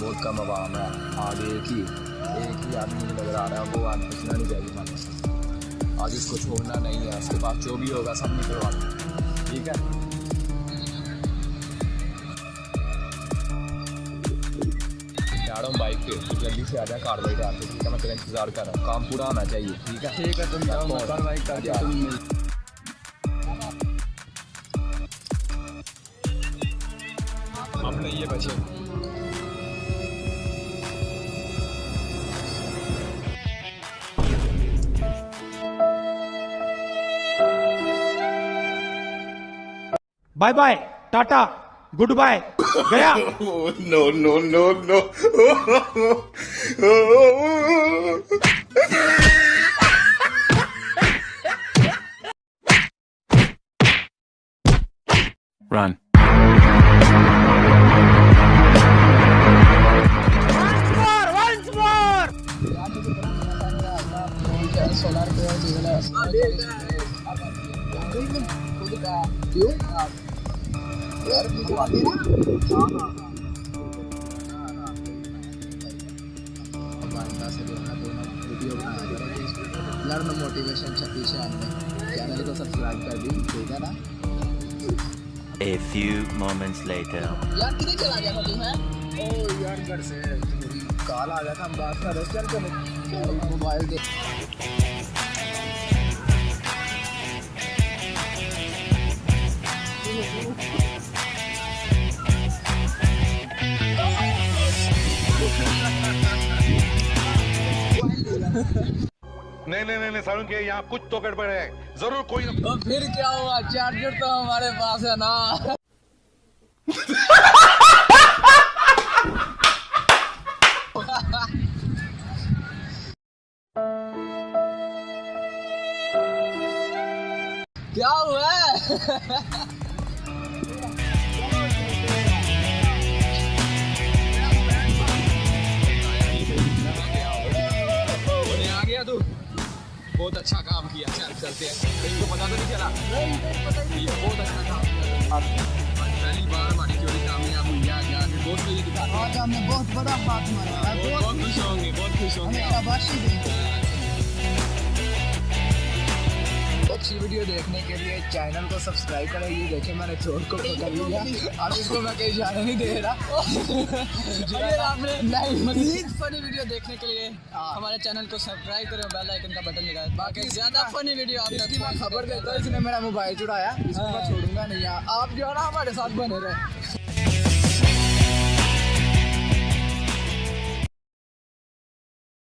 बहुत कम आवाम है, आगे एक ही आदमी नजर आ रहा है, वो आदमी पूछना नहीं चाहिए हमारे। आज इसको छोड़ना नहीं है, उसके पास जो भी होगा सब निकलवाना, ठीक है। जा रहा हूँ बाइक पे, तो जल्दी से आ जाए कार्रवाई आते, ठीक है। मैं तेरा इंतजार कर रहा हूँ, काम पूरा होना चाहिए, ठीक है। ठीक है, तुम जाओ कार्रवाई करके तुम मिल। अपने ये बचे बाय बाय, टाटा, गुड बाय, गया। No, no, no, no. Run. Once more. Solar पे लर्न मोटिवेशन 96 चैनल को सब्सक्राइब कर दी, ठीक है ना। A few moments later. यार किधर चला गया था तू? है ओ यार घर से कॉल आ गया था, हम बात कर रहे थे, चल मोबाइल दे। नहीं सारुण के यहाँ कुछ तो गड़बड़ है, जरूर कोई। तो फिर क्या हुआ, चार्जर तो हमारे पास है ना। क्या हुआ आ गया तू, बहुत अच्छा काम किया। चल चलते हैं, इनको पता तो नहीं चला। ये बहुत अच्छा काम किया, पहली बार हमारी चोरी कामयाब हुई है। आगे दोस्त को ये दिखा, आज हमने बहुत बड़ा हाथ मारा है, बहुत खुश होंगे, बहुत खुश होंगे। शाबाशी देंगे। अच्छी वीडियो देखने के लिए चैनल को सब्सक्राइब करें। ये देखें मैंने चोर को पकड़ लिया, अब इसको मैं कहीं जाने नहीं दे रहा। नहीं, मज़ीद फनी वीडियो देखने के लिए हमारे चैनल को सब्सक्राइब करें, बेल आइकन का बटन दबाएं। बाकी ज्यादा फनी वीडियो आप तक मैं खबर देता हूँ। इसने मेरा मोबाइल चुराया, इसको मैं छोड़ूंगा नहीं। आप जो है ना हमारे साथ बने रहे।